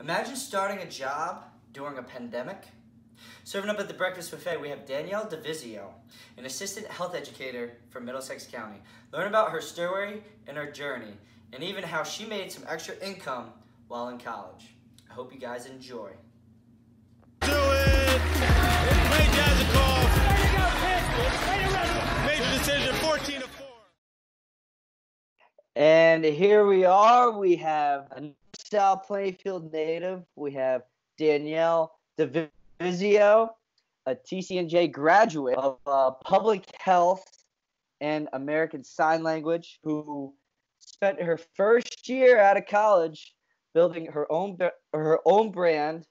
Imagine starting a job during a pandemic. Serving up at the breakfast buffet, we have Danielle DeVizio, an assistant health educator from Middlesex County. Learn about her story and her journey, and even how she made some extra income while in college. I hope you guys enjoy. Do it! Play Jazz a call. Major decision, 14-4. And here we are. We have a South Plainfield native. We have Danielle DeVizio, a TCNJ graduate of public health and American Sign Language, who spent her first year out of college building her own brand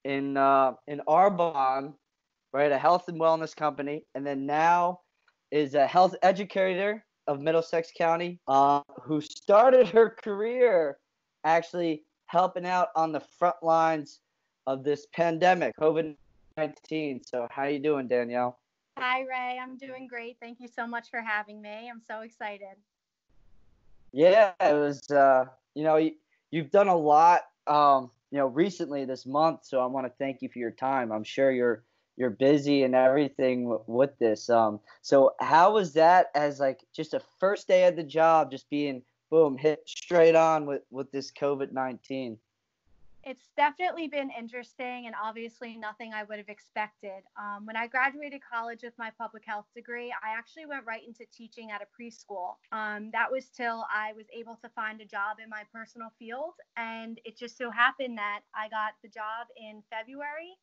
in Arbonne, right, a health and wellness company, and then now is a health educator of Middlesex County, who started her career actually helping out on the front lines of this pandemic, COVID-19. So how you doing, Danielle? Hi, Ray. I'm doing great. Thank you so much for having me. I'm so excited. Yeah, it was, you've done a lot, recently this month. So I want to thank you for your time. I'm sure you're busy and everything with this. So how was that as like just a first day of the job, just being boom, hit straight on with this COVID-19? It's definitely been interesting and obviously nothing I would have expected. When I graduated college with my public health degree, I actually went right into teaching at a preschool. That was till I was able to find a job in my personal field. And it just so happened that I got the job in February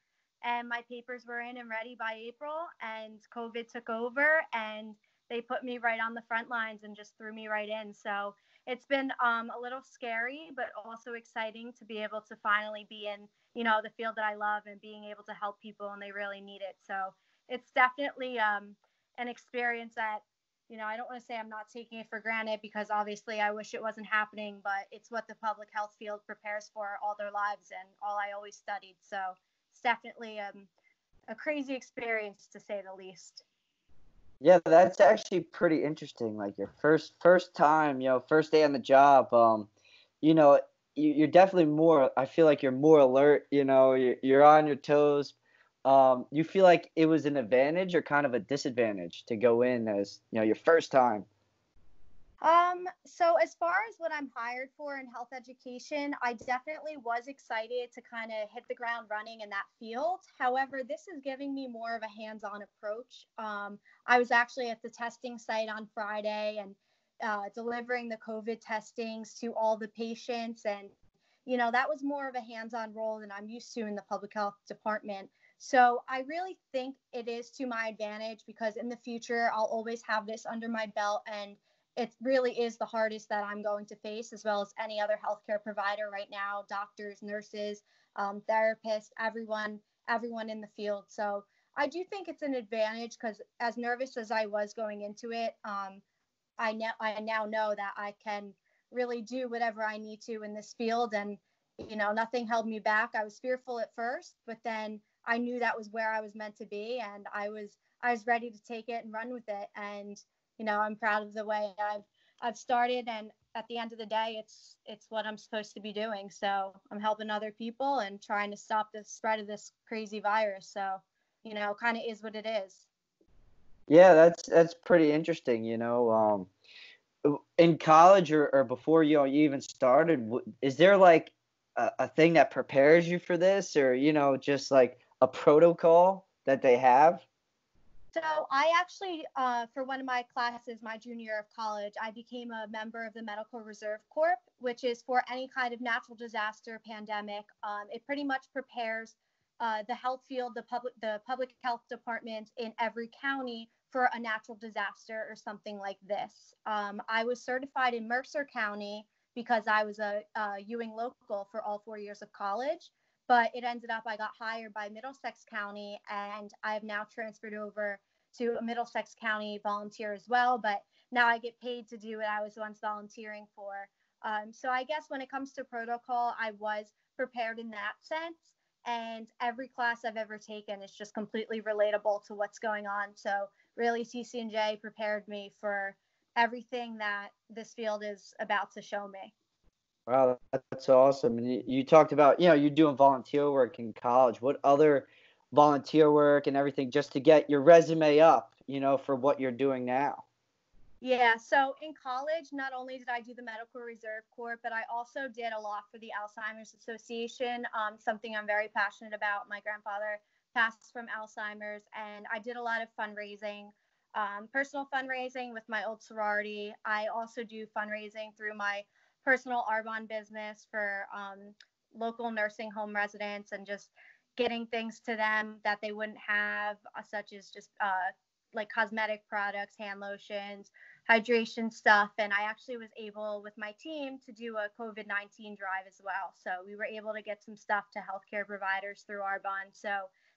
and my papers were in and ready by April, and COVID took over and they put me right on the front lines and just threw me right in. So it's been a little scary, but also exciting to be able to finally be in, the field that I love and being able to help people and they really need it. So it's definitely an experience that, I don't want to say I'm not taking it for granted, because obviously I wish it wasn't happening, but it's what the public health field prepares for all their lives and all I always studied. So it's definitely a crazy experience, to say the least. Yeah, that's actually pretty interesting. Like your first time, first day on the job. You're definitely more. I feel like you're more alert. You're on your toes. You feel like it was an advantage or kind of a disadvantage to go in as your first time? So as far as what I'm hired for in health education, I definitely was excited to kind of hit the ground running in that field. However, this is giving me more of a hands-on approach. I was actually at the testing site on Friday and delivering the COVID testings to all the patients. And, that was more of a hands-on role than I'm used to in the public health department. So I really think it is to my advantage, because in the future, I'll always have this under my belt, and it really is the hardest that I'm going to face, as well as any other healthcare provider right now, doctors, nurses, therapists, everyone in the field. So I do think it's an advantage, because as nervous as I was going into it, I now know that I can really do whatever I need to in this field. And, nothing held me back. I was fearful at first, but then I knew that was where I was meant to be. And I was ready to take it and run with it. And I'm proud of the way I've started, and at the end of the day, it's what I'm supposed to be doing. So I'm helping other people and trying to stop the spread of this crazy virus. So, kind of is what it is. Yeah, that's pretty interesting. In college or before you even started, is there like a thing that prepares you for this, or just like a protocol that they have? So I actually, for one of my classes, my junior year of college, I became a member of the Medical Reserve Corps, which is for any kind of natural disaster, pandemic. It pretty much prepares the health field, the public health department in every county for a natural disaster or something like this. I was certified in Mercer County because I was a Ewing local for all 4 years of college. But it ended up I got hired by Middlesex County, and I have now transferred over to a Middlesex County volunteer as well. But now I get paid to do what I was once volunteering for. So I guess when it comes to protocol, I was prepared in that sense. And every class I've ever taken is just completely relatable to what's going on. So really, CCNJ prepared me for everything that this field is about to show me. Wow, that's awesome. And you talked about, you're doing volunteer work in college. What other volunteer work and everything just to get your resume up, for what you're doing now? Yeah, so in college, not only did I do the Medical Reserve Corps, but I also did a lot for the Alzheimer's Association, something I'm very passionate about. My grandfather passed from Alzheimer's, and I did a lot of fundraising, personal fundraising with my old sorority. I also do fundraising through my personal Arbonne business for local nursing home residents and just getting things to them that they wouldn't have, such as just like cosmetic products, hand lotions, hydration stuff. And I actually was able with my team to do a COVID-19 drive as well. So we were able to get some stuff to healthcare providers through Arbonne. So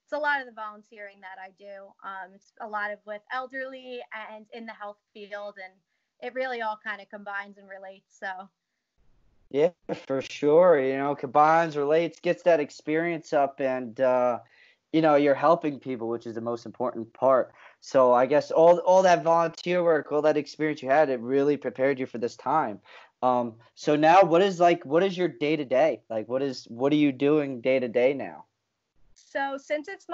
it's a lot of the volunteering that I do. It's a lot of with elderly and in the health field, and it really all kind of combines and relates. So Yeah, for sure. Combines, relates, gets that experience up, and you're helping people, which is the most important part. So I guess all that volunteer work, all that experience you had, it really prepared you for this time. So now what is your day to day? Like what are you doing day to day now? So since it's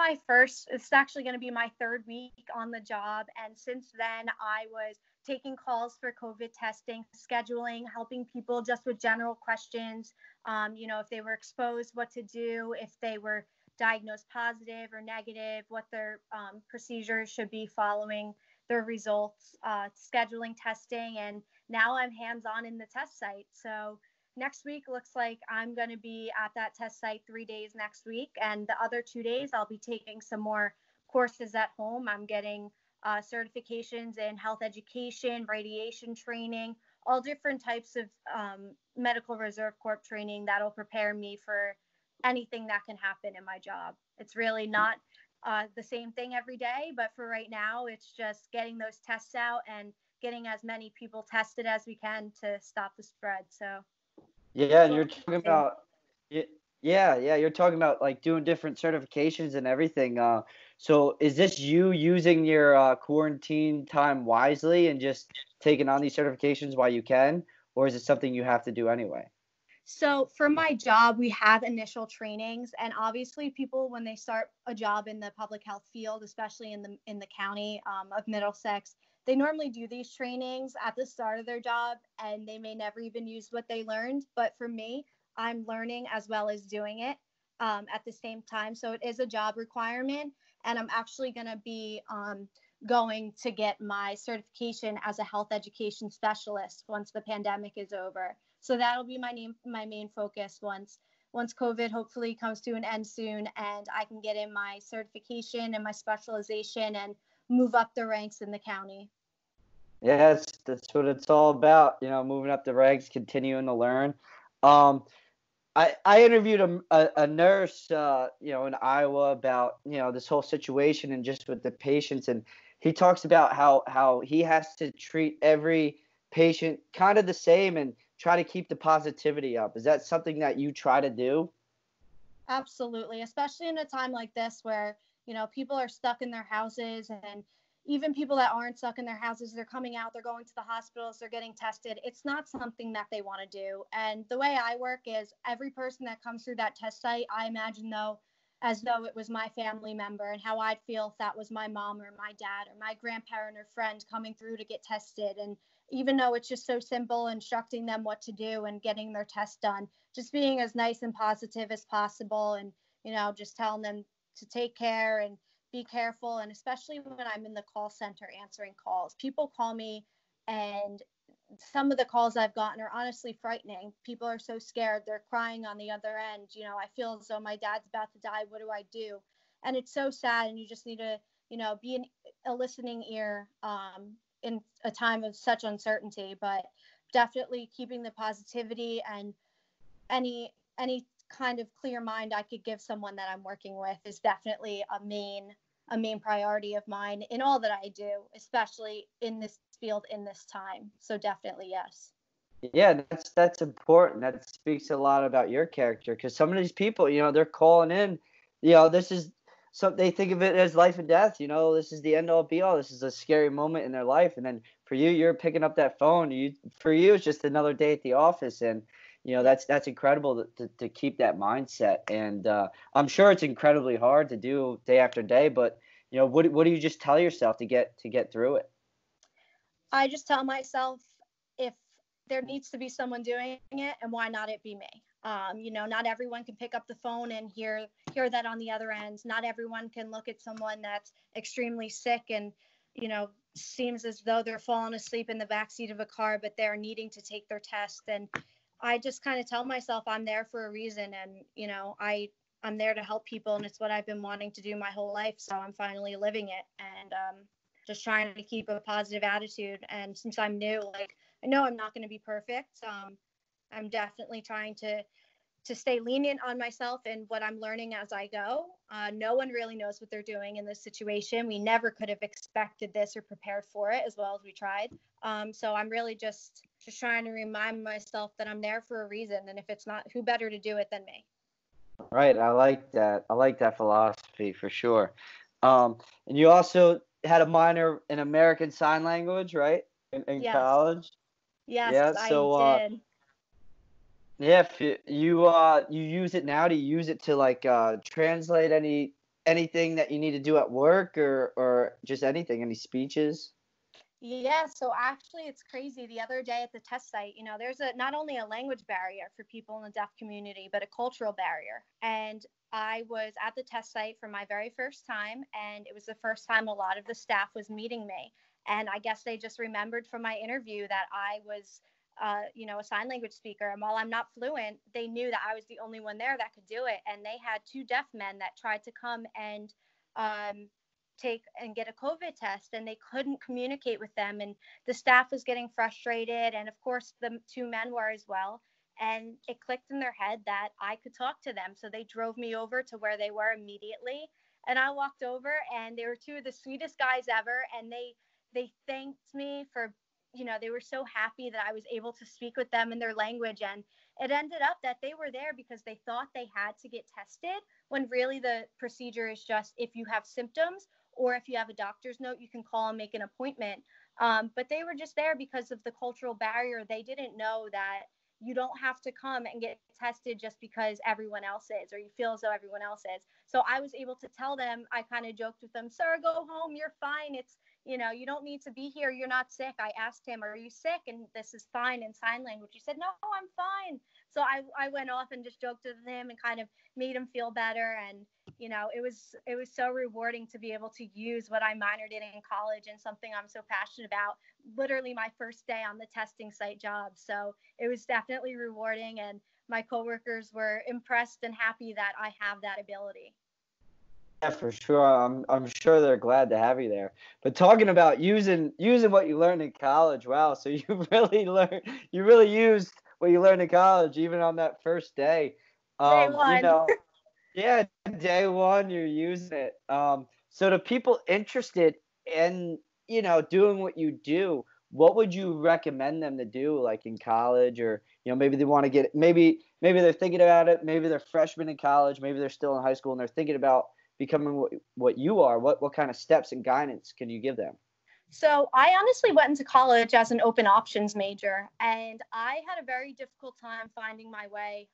actually going to be my third week on the job. And since then, I was taking calls for COVID testing, scheduling, helping people just with general questions. If they were exposed, what to do, if they were diagnosed positive or negative, what their procedures should be following their results, scheduling testing. And now I'm hands on in the test site. So next week looks like I'm going to be at that test site 3 days next week. And the other 2 days, I'll be taking some more courses at home. I'm getting certifications in health education, radiation training, all different types of medical reserve corps training that'll prepare me for anything that can happen in my job. It's really not the same thing every day, but for right now, it's just getting those tests out and getting as many people tested as we can to stop the spread. So Yeah, it's a and you're little talking thing. about yeah, you're talking about like doing different certifications and everything. So is this you using your quarantine time wisely and just taking on these certifications while you can, or is it something you have to do anyway? So for my job, we have initial trainings, and obviously, people when they start a job in the public health field, especially in the county of Middlesex, they normally do these trainings at the start of their job, and they may never even use what they learned. But for me, I'm learning as well as doing it at the same time. So it is a job requirement, and I'm actually going to be going to get my certification as a health education specialist once the pandemic is over. So that'll be my main focus once COVID hopefully comes to an end soon, and I can get in my certification and my specialization and move up the ranks in the county. Yes, that's what it's all about. Moving up the ranks, continuing to learn. Um, I interviewed a nurse, in Iowa about, this whole situation and just with the patients. And he talks about how he has to treat every patient kind of the same and try to keep the positivity up. Is that something that you try to do? Absolutely, especially in a time like this where, people are stuck in their houses, and even people that aren't stuck in their houses, they're coming out, they're going to the hospitals, they're getting tested. It's not something that they want to do. And the way I work is every person that comes through that test site, I imagine as though it was my family member, and how I'd feel if that was my mom or my dad or my grandparent or friend coming through to get tested. And even though it's just so simple, instructing them what to do and getting their test done, just being as nice and positive as possible, and just telling them to take care and be careful. And especially when I'm in the call center answering calls, people call me, and some of the calls I've gotten are honestly frightening. People are so scared, they're crying on the other end. I feel as though my dad's about to die, what do I do? And it's so sad, and you just need to be a listening ear in a time of such uncertainty. But definitely keeping the positivity, and any kind of clear mind I could give someone that I'm working with is definitely a main priority of mine in all that I do, especially in this field in this time. So definitely yes. Yeah, that's important. That speaks a lot about your character because some of these people, they're calling in, this is they think of it as life and death. This is the end all be all. This is a scary moment in their life, and then for you, you're picking up that phone. For you, it's just another day at the office, and That's incredible to keep that mindset. And I'm sure it's incredibly hard to do day after day. But what do you just tell yourself to get through it? I just tell myself, if there needs to be someone doing it, and why not it be me? Not everyone can pick up the phone and hear that on the other end. Not everyone can look at someone that's extremely sick and, seems as though they're falling asleep in the backseat of a car, but they're needing to take their test. And I just kind of tell myself I'm there for a reason, and I'm there to help people, and it's what I've been wanting to do my whole life. So I'm finally living it, and just trying to keep a positive attitude. And since I'm new, like, I know I'm not going to be perfect. I'm definitely trying to stay lenient on myself and what I'm learning as I go. No one really knows what they're doing in this situation. We never could have expected this or prepared for it as well as we tried. So I'm really just trying to remind myself that I'm there for a reason. And if it's not, who better to do it than me? Right. I like that. I like that philosophy for sure. And you also had a minor in American Sign Language, right? In Yes. college. Yes, Yeah. I So, did. yeah, if you use it now, do you use it to like translate anything that you need to do at work or just anything, any speeches? Yeah, so actually it's crazy. The other day at the test site, there's not only a language barrier for people in the deaf community, but a cultural barrier. And I was at the test site for my very first time, and it was the first time a lot of the staff was meeting me. And I guess they just remembered from my interview that I was, a sign language speaker. And while I'm not fluent, they knew that I was the only one there that could do it. And they had two deaf men that tried to come and um, take and get a COVID test, and they couldn't communicate with them. And the staff was getting frustrated. And of course, the two men were as well. And it clicked in their head that I could talk to them. So they drove me over to where they were immediately. And I walked over, and they were two of the sweetest guys ever. And they thanked me for, they were so happy that I was able to speak with them in their language. And it ended up that they were there because they thought they had to get tested, when really the procedure is just, if you have symptoms or if you have a doctor's note, you can call and make an appointment. But they were just there because of the cultural barrier. They didn't know that you don't have to come and get tested just because everyone else is, or you feel as though everyone else is. So I was able to tell them, I kind of joked with them, sir, go home. You're fine. It's, you don't need to be here. You're not sick. I asked him, are you sick? And this is fine in sign language. He said, no, I'm fine. So I went off and just joked with him and kind of made him feel better. And it was so rewarding to be able to use what I minored in college and something I'm so passionate about, literally my first day on the testing site job. So it was definitely rewarding, and my coworkers were impressed and happy that I have that ability. Yeah, for sure. I'm sure they're glad to have you there. But talking about using what you learned in college, wow. So you really used what you learned in college even on that first day. Day Um, you one. know, yeah, day one you're using it. So to people interested in, doing what you do, what would you recommend them to do like in college, or, maybe they want to maybe they're thinking about it, maybe they're freshmen in college, maybe they're still in high school and they're thinking about becoming what you are. What kind of steps and guidance can you give them? So I honestly went into college as an open options major, and I had a very difficult time finding my way.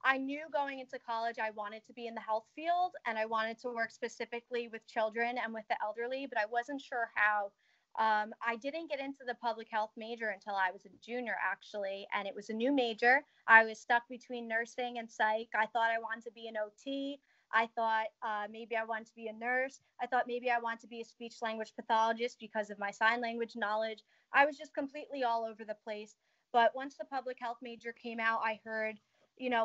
I knew going into college I wanted to be in the health field, and I wanted to work specifically with children and with the elderly, but I wasn't sure how. I didn't get into the public health major until I was a junior, actually, and it was a new major. I was stuck between nursing and psych. I thought I wanted to be an OT. I thought maybe I wanted to be a nurse. I thought maybe I wanted to be a speech language pathologist because of my sign language knowledge. I was just completely all over the place. But once the public health major came out, I heard,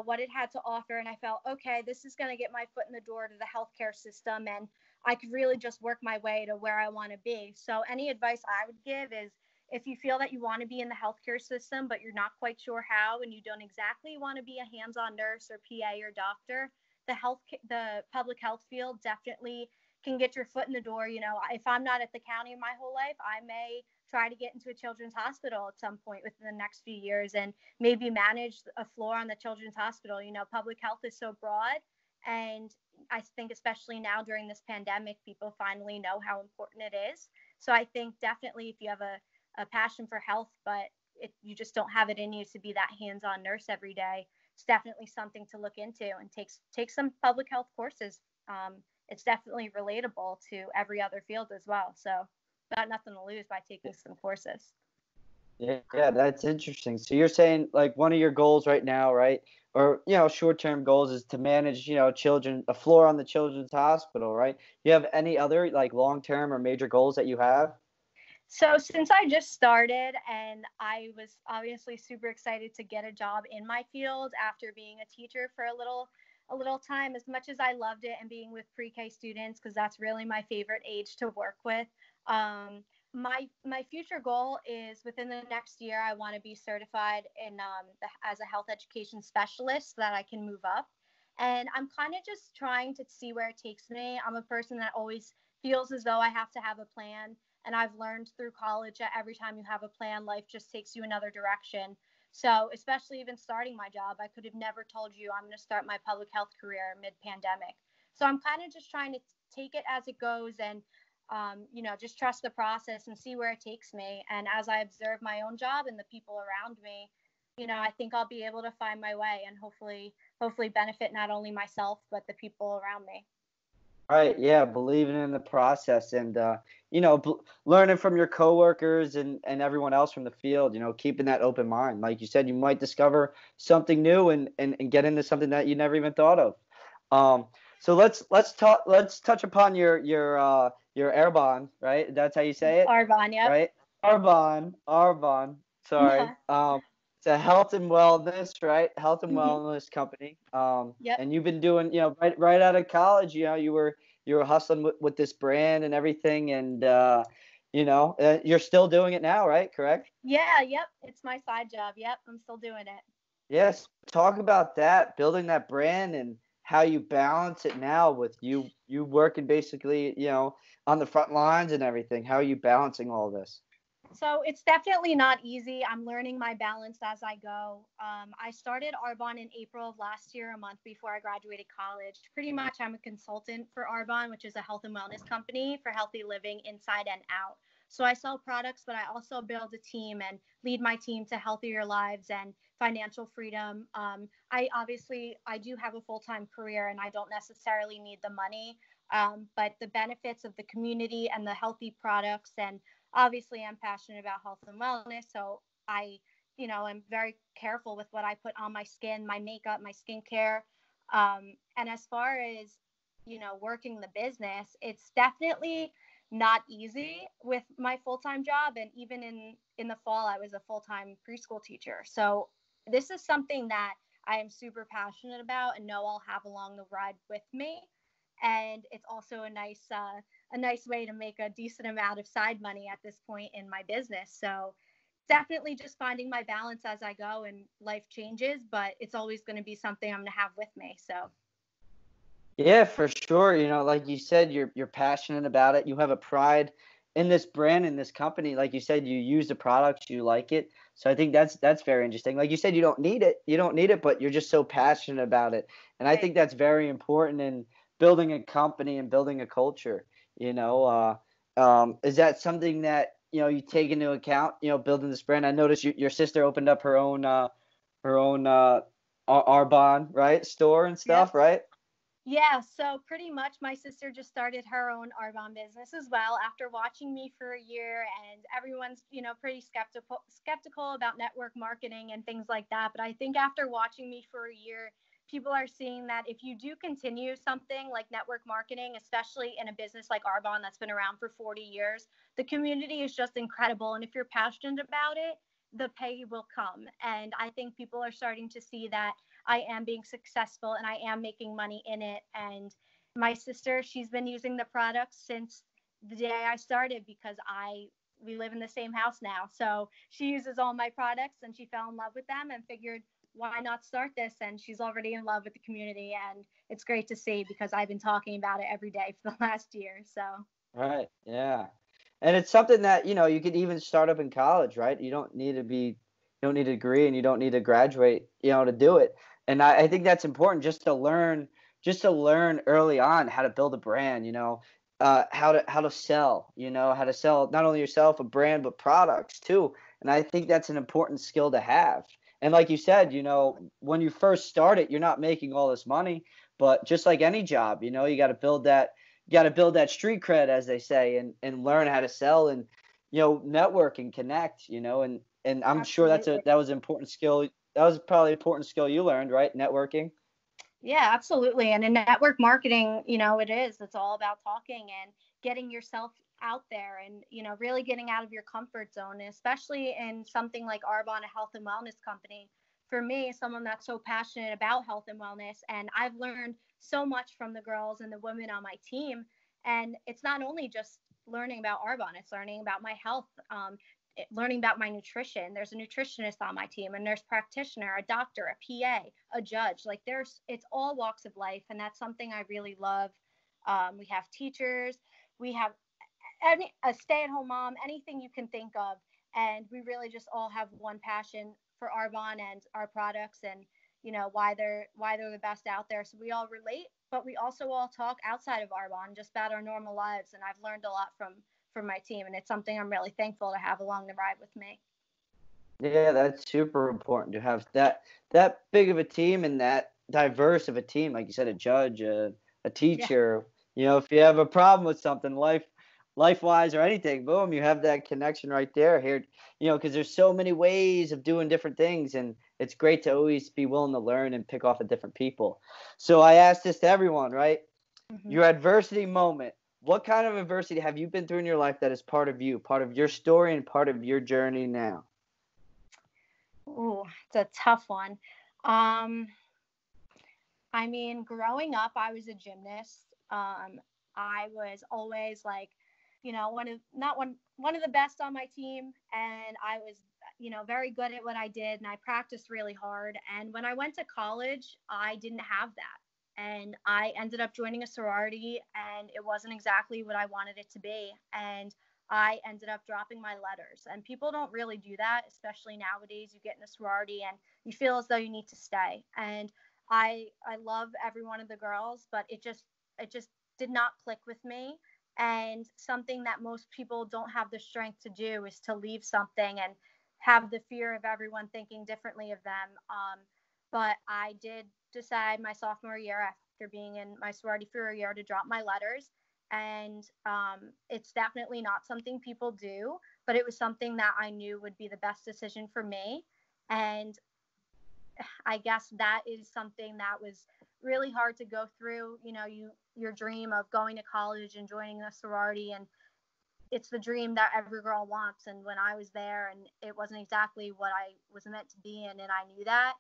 what it had to offer. And I felt, okay, this is going to get my foot in the door to the healthcare system. And I could really just work my way to where I want to be. So any advice I would give is, if you feel that you want to be in the healthcare system, but you're not quite sure how, and you don't exactly want to be a hands-on nurse or PA or doctor, the public health field definitely can get your foot in the door. If I'm not at the county my whole life, I may try to get into a children's hospital at some point within the next few years, and maybe manage a floor on the children's hospital. Public health is so broad, and I think especially now during this pandemic, people finally know how important it is. So I think definitely, if you have a passion for health, but you just don't have it in you to be that hands-on nurse every day, it's definitely something to look into and take some public health courses. It's definitely relatable to every other field as well. So got nothing to lose by taking some courses. Yeah, that's interesting. So you're saying like one of your goals right now, right? Or, short-term goals is to manage, children, a floor on the children's hospital, right? You have any other like long-term or major goals that you have? So since I just started and I was obviously super excited to get a job in my field after being a teacher for a little time, as much as I loved it and being with pre-K students, because that's really my favorite age to work with. My future goal is within the next year, I want to be certified in as a health education specialist so that I can move up. And I'm kind of just trying to see where it takes me. I'm a person that always feels as though I have to have a plan. And I've learned through college that every time you have a plan, life just takes you another direction. So, especially even starting my job, I could have never told you I'm going to start my public health career mid-pandemic. So I'm kind of just trying to take it as it goes and, just trust the process and see where it takes me. And as I observe my own job and the people around me, I think I'll be able to find my way and hopefully benefit not only myself, but the people around me. Right. Yeah. Believing in the process and, learning from your coworkers and everyone else from the field, keeping that open mind. Like you said, you might discover something new and get into something that you never even thought of. So let's touch upon your Arbonne, right? That's how you say it, Arbonne, yep. right? Arbonne. Sorry. It's a health and wellness, right? Health and wellness company. Yep. And you've been doing, right out of college, you were hustling with this brand and everything, and you're still doing it now, right? Correct? Yeah, yep. It's my side job. Yep, I'm still doing it. Yes. Talk about that, building that brand and how you balance it now with you working basically, on the front lines and everything. How are you balancing all this? So it's definitely not easy. I'm learning my balance as I go. I started Arbonne in April of last year, a month before I graduated college. Pretty much, I'm a consultant for Arbonne, which is a health and wellness company for healthy living inside and out. So I sell products, but I also build a team and lead my team to healthier lives and financial freedom. I do have a full-time career and I don't necessarily need the money, but the benefits of the community and the healthy products, and obviously I'm passionate about health and wellness, so I'm very careful with what I put on my skin, my makeup, my skincare. And as far as working the business, it's definitely not easy with my full-time job. And even in the fall, I was a full-time preschool teacher. So this is something that I am super passionate about and know I'll have along the ride with me. And it's also a nice way to make a decent amount of side money at this point in my business. So definitely just finding my balance as I go, and life changes, but it's always going to be something I'm going to have with me. So Yeah, for sure. Like you said, you're passionate about it. You have a pride in this brand, in this company. Like you said, you use the products, you like it. So I think that's very interesting. Like you said, you don't need it. You don't need it, but you're just so passionate about it. And I think that's very important in building a company and building a culture. Is that something that you take into account? Building this brand. I noticed your sister opened up her own Arbonne, right, store and stuff, Yep. right? Yeah, so pretty much my sister just started her own Arbonne business as well after watching me for a year, and everyone's, pretty skeptical about network marketing and things like that. But I think after watching me for a year, people are seeing that if you do continue something like network marketing, especially in a business like Arbonne that's been around for 40 years, the community is just incredible. And if you're passionate about it, the pay will come. And I think people are starting to see that I am being successful and I am making money in it. And my sister, she's been using the products since the day I started because we live in the same house now. So she uses all my products and she fell in love with them and figured, why not start this? And she's already in love with the community. And it's great to see because I've been talking about it every day for the last year. So. Right. Yeah. And it's something that, you could even start up in college, right? You don't need a degree and you don't need to graduate, to do it. And I think that's important just to learn early on how to build a brand, how to sell, how to sell not only yourself, a brand, but products too. And I think that's an important skill to have. And like you said, when you first start it, you're not making all this money, but just like any job, you got to build that street cred, as they say, and learn how to sell and, network and connect, and I'm sure Absolutely. that was an important skill. That was probably an important skill you learned, right? Networking. Yeah, absolutely. And in network marketing, it's all about talking and getting yourself out there and, really getting out of your comfort zone, especially in something like Arbonne, a health and wellness company. For me, someone that's so passionate about health and wellness, and I've learned so much from the girls and the women on my team. And it's not only just learning about Arbonne, it's learning about my health, learning about my nutrition. There's a nutritionist on my team, a nurse practitioner, a doctor, a PA, a judge. Like it's all walks of life, and that's something I really love. We have teachers, we have a stay-at-home mom, anything you can think of, and we really just all have one passion for Arbonne and our products, and why they're the best out there. So we all relate, but we also all talk outside of Arbonne, just about our normal lives. And I've learned a lot from my team, and it's something I'm really thankful to have along the ride with me. Yeah, that's super important to have that big of a team and that diverse of a team. Like you said, a judge, a Yeah. teacher. If you have a problem with something, life wise or anything, boom, you have that connection right there. Here, because there's so many ways of doing different things, and it's great to always be willing to learn and pick off of different people. So I ask this to everyone, right? Mm-hmm. Your adversity moment. What kind of adversity have you been through in your life that is part of you, part of your story, and part of your journey now? Ooh, it's a tough one. Um, growing up, I was a gymnast. I was always like, one of not one of the best on my team, and I was, very good at what I did, and I practiced really hard. And when I went to college, I didn't have that, and I ended up joining a sorority, and it wasn't exactly what I wanted it to be, and I ended up dropping my letters. And people don't really do that, especially nowadays. You get in a sorority and you feel as though you need to stay. And I love every one of the girls, but it just did not click with me. And something that most people don't have the strength to do is to leave something and have the fear of everyone thinking differently of them. But I did decide my sophomore year, after being in my sorority for a year, to drop my letters. And it's definitely not something people do, but it was something that I knew would be the best decision for me. And I guess that is something that was really hard to go through. Your dream of going to college and joining a sorority, and it's the dream that every girl wants. And when I was there, and it wasn't exactly what I was meant to be in, and I knew that,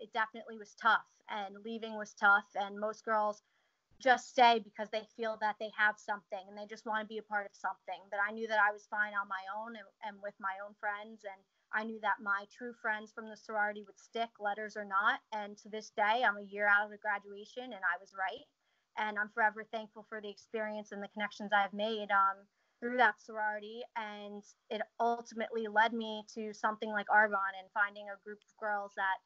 it definitely was tough. And leaving was tough. And most girls just stay because they feel that they have something and they just want to be a part of something. But I knew that I was fine on my own, and with my own friends. And I knew that my true friends from the sorority would stick, letters or not. And to this day, I'm a year out of the graduation, and I was right. And I'm forever thankful for the experience and the connections I've made through that sorority. And it ultimately led me to something like Arbonne, and finding a group of girls that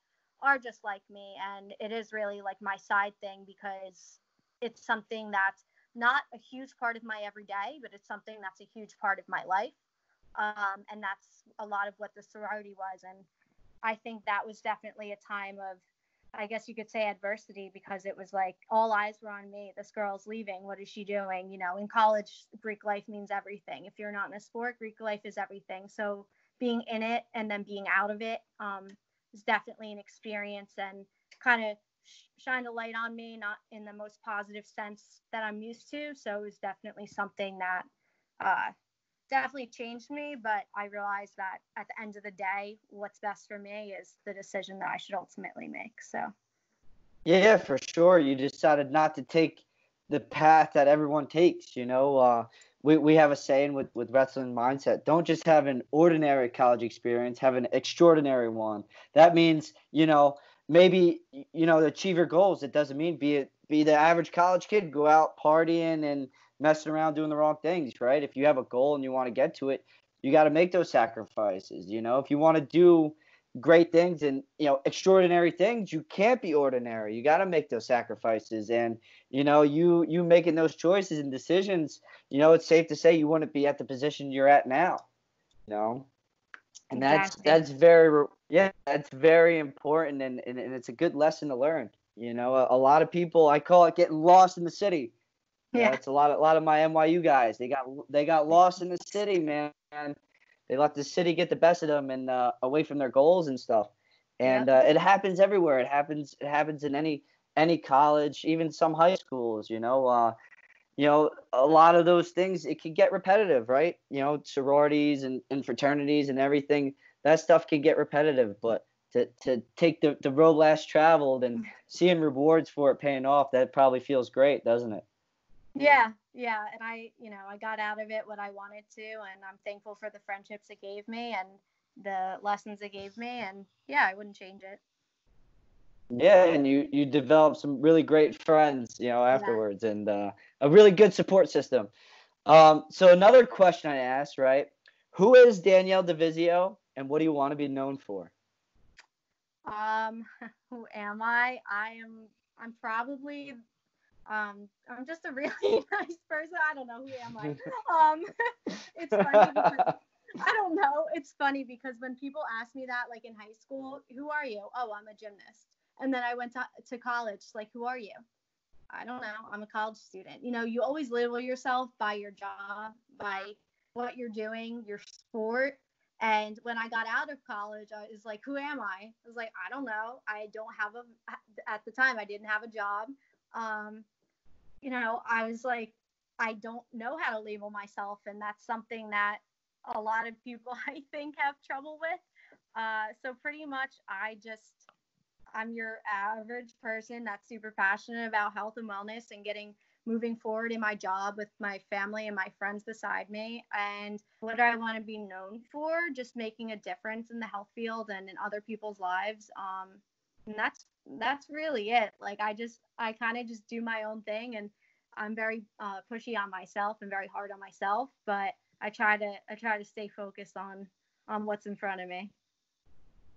are just like me. And it is really like my side thing, because it's something that's not a huge part of my everyday, but it's something that's a huge part of my life. And that's a lot of what the sorority was. And I think that was definitely a time of, I guess you could say, adversity, because it was like all eyes were on me. This girl's leaving. What is she doing? In college, Greek life means everything. If you're not in a sport, Greek life is everything. So being in it and then being out of it was definitely an experience, and kind of shined a light on me, not in the most positive sense that I'm used to. So it was definitely something that definitely changed me. But I realized that at the end of the day, what's best for me is the decision that I should ultimately make. So Yeah, for sure. You decided not to take the path that everyone takes. We have a saying with wrestling mindset: don't just have an ordinary college experience, have an extraordinary one. That means, maybe, to achieve your goals. It doesn't mean be the average college kid, go out partying and messing around doing the wrong things, right? If you have a goal and you want to get to it, you got to make those sacrifices. If you want to do great things and extraordinary things, you can't be ordinary. You got to make those sacrifices. And you making those choices and decisions, it's safe to say you wouldn't be at the position you're at now. And Exactly. that's very important, and it's a good lesson to learn. A lot of people, I call it getting lost in the city. Yeah. It's a lot of my NYU guys. They got lost in the city, man. They let the city get the best of them and away from their goals and stuff. And Yep. it happens everywhere. It happens in any college, even some high schools. A lot of those things, it can get repetitive, right? Sororities and fraternities and everything, that stuff can get repetitive. But to take the road less traveled and seeing rewards for it paying off, that probably feels great, doesn't it? Yeah, yeah, and I got out of it what I wanted to, and I'm thankful for the friendships it gave me and the lessons it gave me, and yeah, I wouldn't change it. Yeah, and you develop some really great friends, Yeah. afterwards, and a really good support system. So another question I asked, right? Who is Danielle DeVizio, and what do you want to be known for? Um, who am I? I'm probably I'm just a really nice person. I don't know, who am I? Um, it's funny because I don't know. It's funny because when people ask me that, like in high school, who are you? Oh, I'm a gymnast. And then I went to college, like, who are you? I don't know. I'm a college student. You always label yourself by your job, by what you're doing, your sport. And when I got out of college, I was like, who am I? I was like, I don't know. I don't have at the time, I didn't have a job. Um, I was like, I don't know how to label myself. And that's something that a lot of people, I think, have trouble with. So pretty much, I'm your average person that's super passionate about health and wellness and moving forward in my job with my family and my friends beside me. And what do I want to be known for? Just making a difference in the health field and in other people's lives. And that's really it. Like I kind of just do my own thing, and I'm very pushy on myself and very hard on myself, but I try to stay focused on what's in front of me.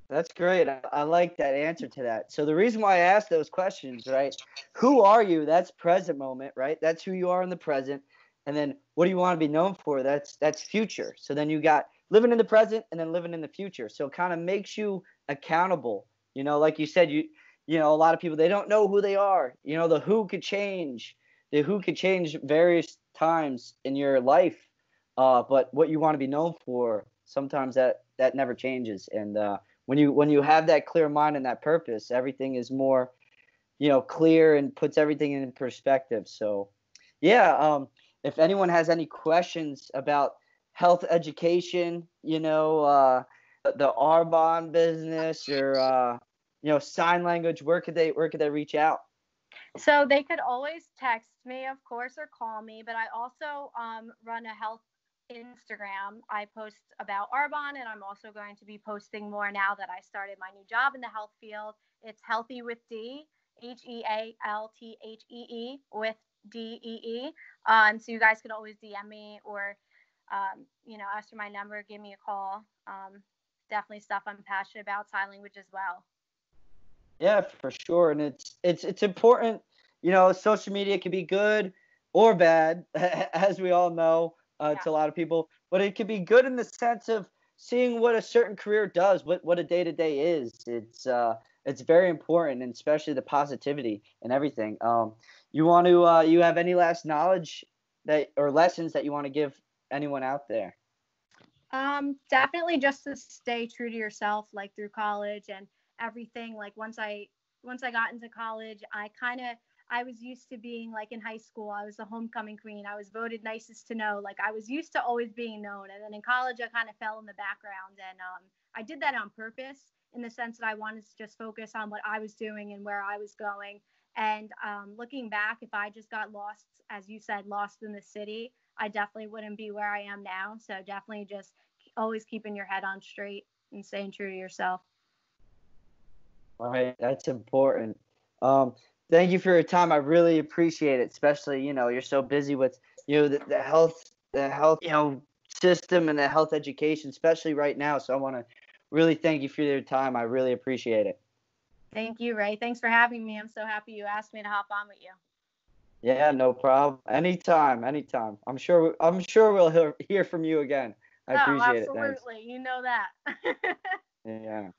That's great. I like that answer to that. So the reason why I asked those questions, right? Who are you? That's present moment, right? That's who you are in the present. And then what do you want to be known for? That's future. So then you got living in the present and then living in the future. So it kind of makes you accountable. Like you said, a lot of people, they don't know who they are. The who could change. The who could change various times in your life. But what you want to be known for, sometimes that never changes. And when you have that clear mind and that purpose, everything is more, clear and puts everything in perspective. So, yeah. If anyone has any questions about health education, the Arbonne business, or sign language, where could they reach out? So they could always text me, of course, or call me, but I also run a health Instagram. I post about Arbonne, and I'm also going to be posting more now that I started my new job in the health field. It's Healthy with D, HealthThee with DEE. So you guys could always DM me or, ask for my number, give me a call. Definitely stuff I'm passionate about, sign language as well. Yeah, for sure. And it's important. Social media can be good or bad, as we all know, Yeah. to a lot of people. But it can be good in the sense of seeing what a certain career does, what a day to day is. It's very important, and especially the positivity and everything. You have any last knowledge that or lessons that you want to give anyone out there? Definitely just to stay true to yourself, like through college and everything. Like once I got into college, I was used to being like in high school. I was the homecoming queen. I was voted nicest to know. Like I was used to always being known. And then in college, I kind of fell in the background. And I did that on purpose in the sense that I wanted to just focus on what I was doing and where I was going. And looking back, if I just got lost, as you said, lost in the city, I definitely wouldn't be where I am now. So definitely just always keeping your head on straight and staying true to yourself. All right, that's important. Um, Thank you for your time. I really appreciate it. Especially, you're so busy with, the health, system and the health education, especially right now. So I want to really thank you for your time. I really appreciate it. Thank you, Ray. Thanks for having me. I'm so happy you asked me to hop on with you. Yeah, no problem. Anytime, anytime. I'm sure we'll hear from you again. I appreciate it. Absolutely. Thanks. You know that. Yeah.